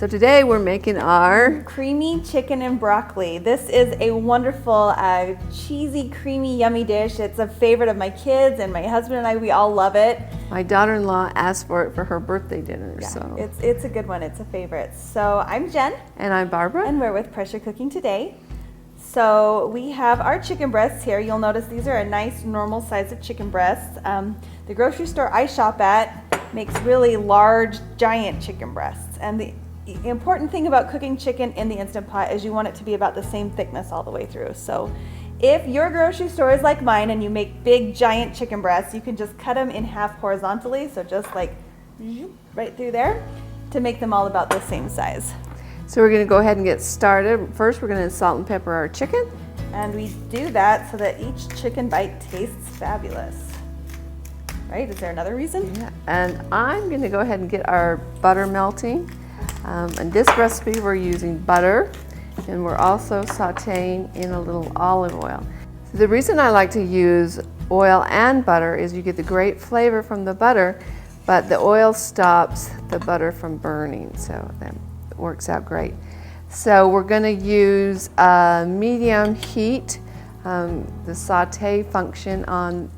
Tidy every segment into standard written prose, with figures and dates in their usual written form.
So today we're making our creamy chicken and broccoli. This is a wonderful, cheesy, creamy, yummy dish. It's a favorite of my kids and my husband and I. We all love it. My daughter-in-law asked for it for her birthday dinner. Yeah, so it's a good one. It's a favorite. So I'm Jen. And I'm Barbara. And we're with Pressure Cooking Today. So we have our chicken breasts here. You'll notice these are a nice normal size of chicken breasts. The grocery store I shop at makes really large, giant chicken breasts. And the important thing about cooking chicken in the Instant Pot is you want it to be about the same thickness all the way through. So if your grocery store is like mine and you make big, giant chicken breasts, you can just cut them in half horizontally. So just like right through there to make them all about the same size. So we're going to go ahead and get started. First, we're going to salt and pepper our chicken. And we do that so that each chicken bite tastes fabulous. Right? Is there another reason? Yeah. And I'm going to go ahead and get our butter melting. In this recipe, we're using butter, and we're also sauteing in a little olive oil. So the reason I like to use oil and butter is you get the great flavor from the butter, but the oil stops the butter from burning. So that works out great. So we're going to use medium heat. The saute function on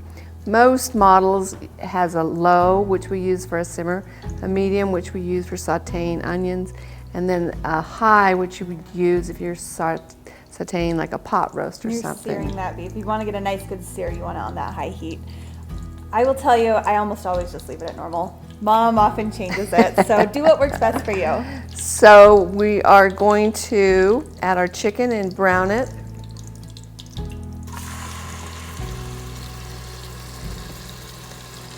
most models has a low, which we use for a simmer, a medium, which we use for sauteing onions, and then a high, which you would use if you're sauteing like a pot roast or something. You're searing that beef. You want to get a nice good sear, you want it on that high heat. I will tell you, I almost always just leave it at normal. Mom often changes it, so do what works best for you. So we are going to add our chicken and brown it.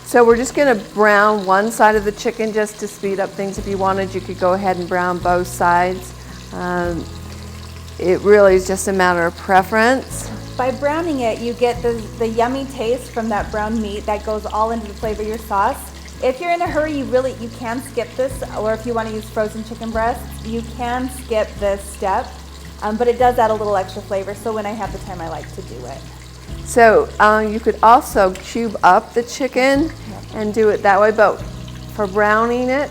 So we're just going to brown one side of the chicken just to speed up things. If you wanted, you could go ahead and brown both sides. It really is just a matter of preference. By browning it, you get the yummy taste from that brown meat that goes all into the flavor of your sauce. If you're in a hurry, you can skip this, or if you want to use frozen chicken breasts, you can skip this step, but it does add a little extra flavor, so when I have the time, I like to do it. So you could also cube up the chicken and do it that way, but for browning it,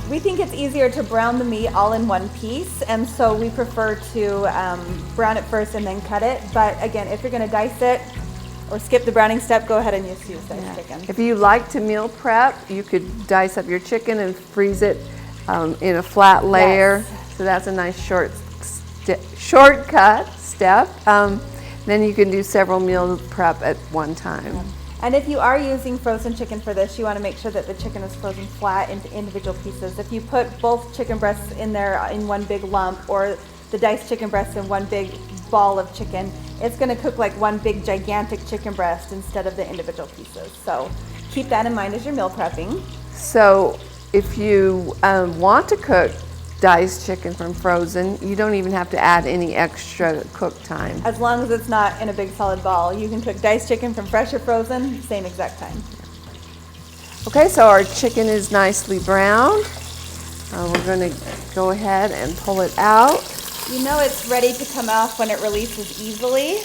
we think it's easier to brown the meat all in one piece, and so we prefer to brown it first and then cut it. But again, if you're going to dice it or skip the browning step, go ahead and use diced chicken. If you like to meal prep, you could dice up your chicken and freeze it in a flat layer. Yes. So that's a nice shortcut step. Then you can do several meal prep at one time. Yeah. And if you are using frozen chicken for this, you want to make sure that the chicken is frozen flat into individual pieces. If you put both chicken breasts in there in one big lump, or the diced chicken breasts in one big ball of chicken, it's going to cook like one big gigantic chicken breast instead of the individual pieces. So keep that in mind as you're meal prepping. So if you want to cook diced chicken from frozen, you don't even have to add any extra cook time. As long as it's not in a big solid ball. You can cook diced chicken from fresh or frozen, same exact time. Okay, so our chicken is nicely browned. We're going to go ahead and pull it out. You know it's ready to come off when it releases easily.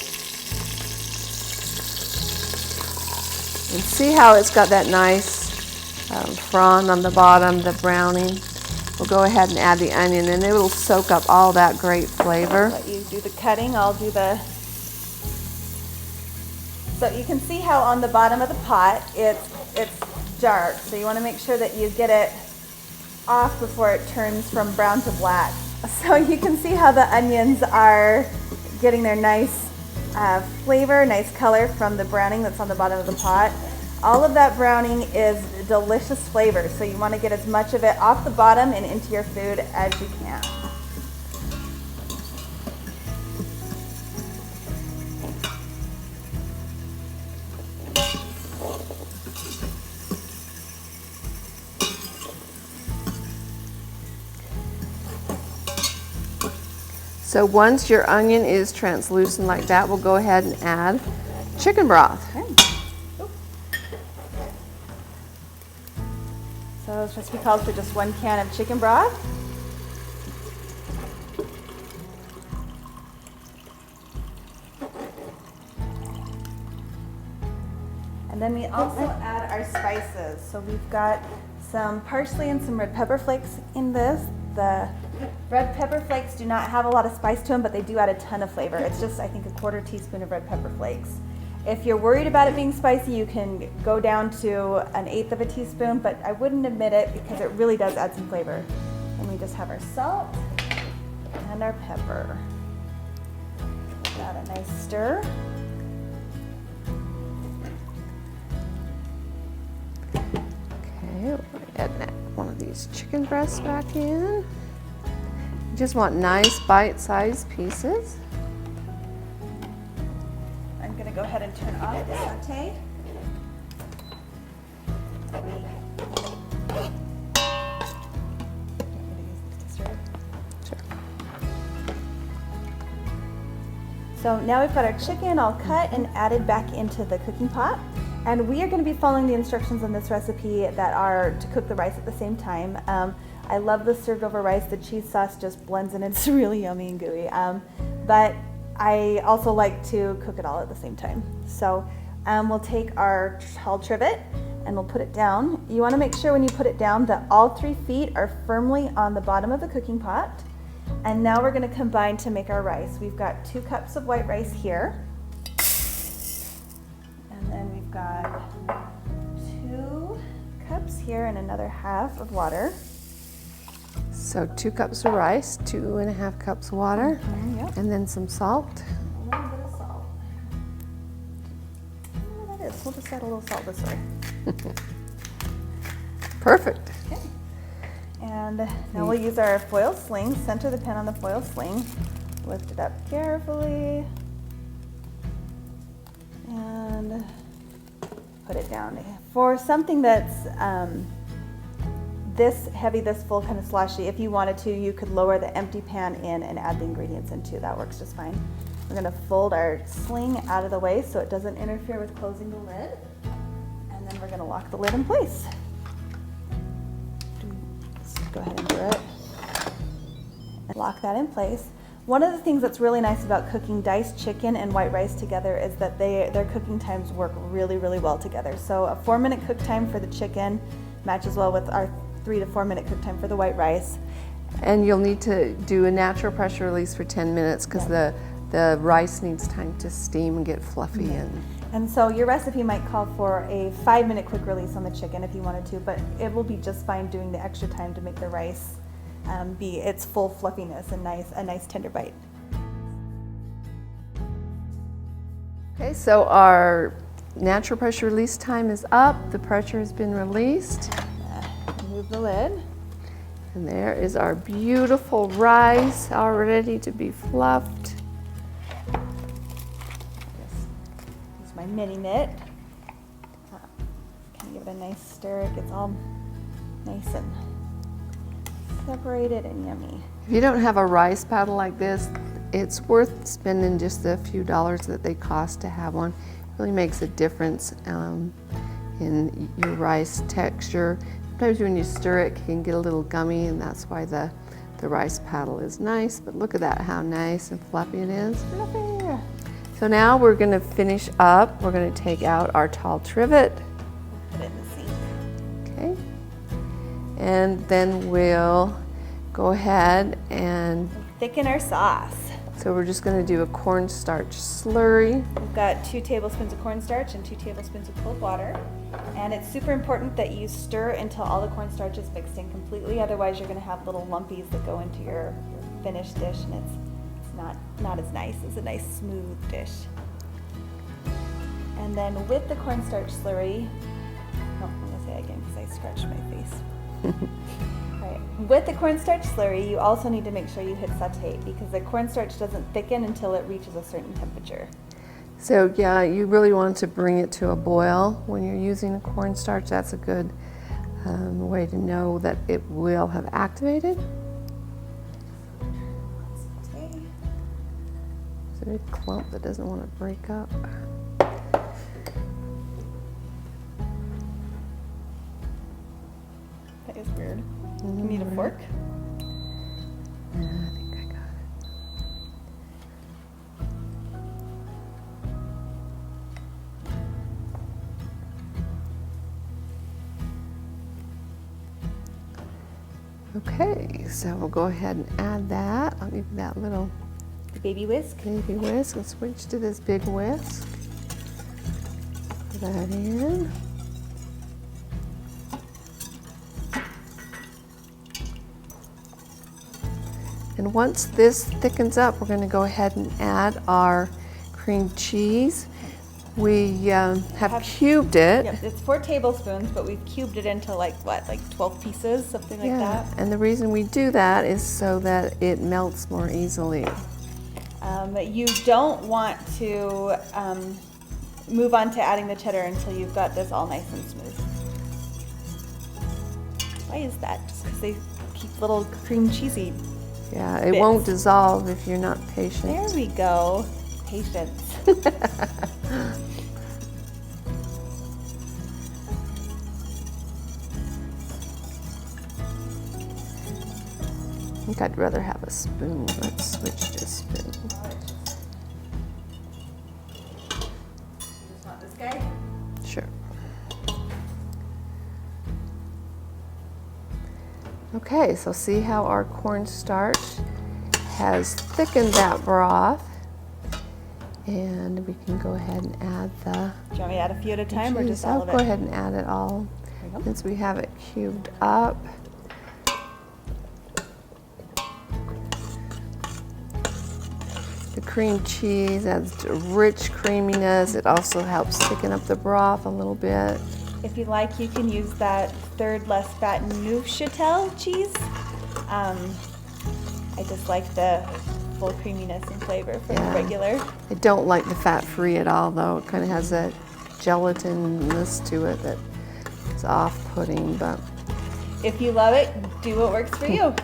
And see how it's got that nice frond on the bottom, the browning. We'll go ahead and add the onion, and it will soak up all that great flavor. I'll let you do the cutting, I'll do the... So you can see how on the bottom of the pot it's dark, so you want to make sure that you get it off before it turns from brown to black. So you can see how the onions are getting their nice flavor, nice color from the browning that's on the bottom of the pot. All of that browning is delicious flavor, so you want to get as much of it off the bottom and into your food as you can. So once your onion is translucent like that, we'll go ahead and add chicken broth. Okay. So this recipe calls for just 1 can of chicken broth. And then we also add our spices. So we've got some parsley and some red pepper flakes in this. The red pepper flakes do not have a lot of spice to them, but they do add a ton of flavor. It's just, I think, a 1/4 teaspoon of red pepper flakes. If you're worried about it being spicy, you can go down to 1/8 of a teaspoon, but I wouldn't admit it because it really does add some flavor. And we just have our salt and our pepper. Give that a nice stir. Okay, we're adding one of these chicken breasts back in. You just want nice bite-sized pieces. I'm going to go ahead and turn off the saute. Sure. So now we've got our chicken all cut and added back into the cooking pot. And we are going to be following the instructions on this recipe that are to cook the rice at the same time. I love the served over rice. The cheese sauce just blends in. It's really yummy and gooey. But I also like to cook it all at the same time. So we'll take our tall trivet and we'll put it down. You want to make sure when you put it down that all 3 feet are firmly on the bottom of the cooking pot. And now we're going to combine to make our rice. We've got 2 cups of white rice here. And then we've got 2 cups here and another half of water. So 2 cups of rice, 2.5 cups of water, Yep. and then some salt. A little bit of salt. I don't know what that is. We'll just add a little salt this way. Perfect. Okay. And now we'll use our foil sling. Center the pan on the foil sling. Lift it up carefully. And put it down. For something that's this heavy, this full, kind of sloshy, if you wanted to, you could lower the empty pan in and add the ingredients into. That works just fine. We're going to fold our sling out of the way so it doesn't interfere with closing the lid. And then we're going to lock the lid in place. Let's go ahead and do it. And lock that in place. One of the things that's really nice about cooking diced chicken and white rice together is that their cooking times work really, really well together. So a 4-minute cook time for the chicken matches well with our 3 to 4 minute cook time for the white rice. And you'll need to do a natural pressure release for 10 minutes because the rice needs time to steam and get fluffy. And so your recipe might call for a 5-minute quick release on the chicken if you wanted to, but it will be just fine doing the extra time to make the rice be its full fluffiness and a nice tender bite. Okay, so our natural pressure release time is up. The pressure has been released. Move the lid. And there is our beautiful rice all ready to be fluffed. Use my mini mitt. Kind of give it a nice stir. It gets all nice and separated and yummy. If you don't have a rice paddle like this, it's worth spending just the few dollars that they cost to have one. It really makes a difference in your rice texture. Sometimes when you stir it, it can get a little gummy, and that's why the rice paddle is nice. But look at that, how nice and fluffy it is. Fluffy. So now we're going to finish up. We're going to take out our tall trivet. Put it in the sink. Okay. And then we'll go ahead and Thicken our sauce. so we're just going to do a cornstarch slurry. We've got 2 tablespoons of cornstarch and 2 tablespoons of cold water. And it's super important that you stir until all the cornstarch is mixed in completely. Otherwise, you're going to have little lumpies that go into your finished dish, and it's not as nice as a nice smooth dish. And then with the cornstarch slurry, I'm going to say it again because I scratched my face. All right. With the cornstarch slurry, you also need to make sure you hit saute because the cornstarch doesn't thicken until it reaches a certain temperature. So yeah, you really want to bring it to a boil when you're using a cornstarch. That's a good way to know that it will have activated. Saute. It's a big clump that doesn't want to break up. That is weird. You need a fork? I think I got it. Okay, so we'll go ahead and add that. I'll give you that little Baby whisk. baby whisk and switch to this big whisk. Put that in. And once this thickens up, we're going to go ahead and add our cream cheese. We have cubed it. Yep, it's 4 tablespoons, but we've cubed it into like 12 pieces, something like that. And the reason we do that is so that it melts more easily. You don't want to move on to adding the cheddar until you've got this all nice and smooth. Why is that? Just because they keep little cream cheesy. Yeah, it bits. won't dissolve if you're not patient. There we go. Patience. I think I'd rather have a spoon. Let's switch to a spoon. Just want this guy? Sure. Okay, so see how our cornstarch has thickened that broth. And we can go ahead and add the Do you want me to add a few at a time or cheese. just all I'll of go it? ahead and add it all There you go. since we have it cubed up. The cream cheese adds rich creaminess. It also helps thicken up the broth a little bit. If you like, you can use that 3rd less fat Neufchâtel cheese. I just like the full creaminess and flavor from the regular. I don't like the fat-free at all, though. It kind of has that gelatinous to it that is off-putting. But If you love it, do what works for you.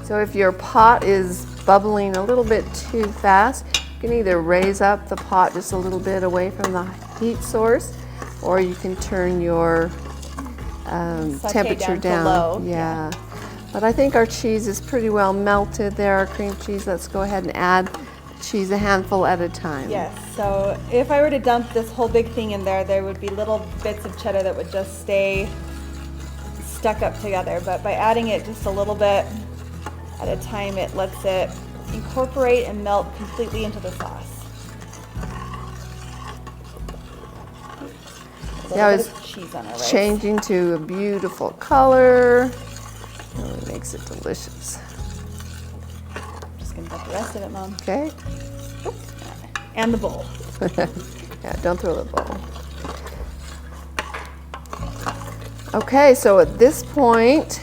so if your pot is bubbling a little bit too fast, you can either raise up the pot just a little bit away from the heat source, or you can turn your temperature down to low. Yeah. But I think our cheese is pretty well melted there, our cream cheese. Let's go ahead and add cheese a handful at a time. Yes, so if I were to dump this whole big thing in there, there would be little bits of cheddar that would just stay stuck up together. But by adding it just a little bit at a time, it lets it incorporate and melt completely into the sauce. Yeah, A it's little bit of cheese on our rice. changing to a beautiful color. Really makes it delicious. Just gonna dump the rest of it, Mom. Okay? And the bowl. Yeah, don't throw the bowl. Okay, so at this point,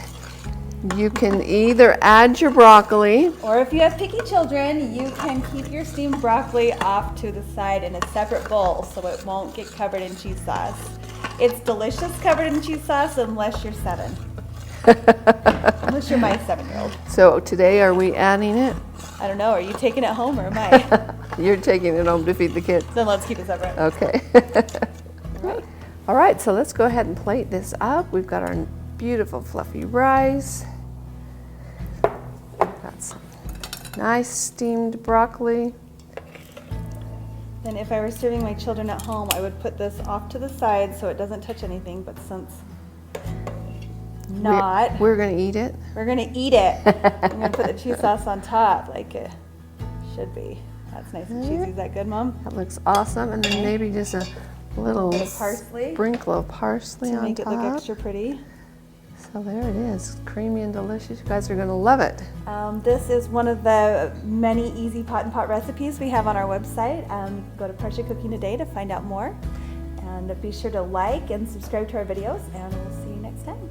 you can either add your broccoli. Or if you have picky children, you can keep your steamed broccoli off to the side in a separate bowl so it won't get covered in cheese sauce. It's delicious covered in cheese sauce unless you're 7. Unless you're my 7-year-old. So today, are we adding it? I don't know, are you taking it home or am I? You're taking it home to feed the kids. Then let's keep it separate. Okay. All right, so let's go ahead and plate this up. We've got our beautiful fluffy rice. Got some nice steamed broccoli. And if I were serving my children at home, I would put this off to the side so it doesn't touch anything, but since not, We're gonna eat it. we're gonna eat it. I'm gonna put the cheese sauce on top like it should be. That's nice and cheesy. Is that good, Mom? That looks awesome. And then maybe just a little bit of parsley. sprinkle of parsley To on make it look top. extra pretty. So there it is, creamy and delicious. You guys are gonna love it. This is one of the many easy pot and pot recipes we have on our website. Go to Parsha Cooking Today to find out more. And be sure to like and subscribe to our videos, and we'll see you next time.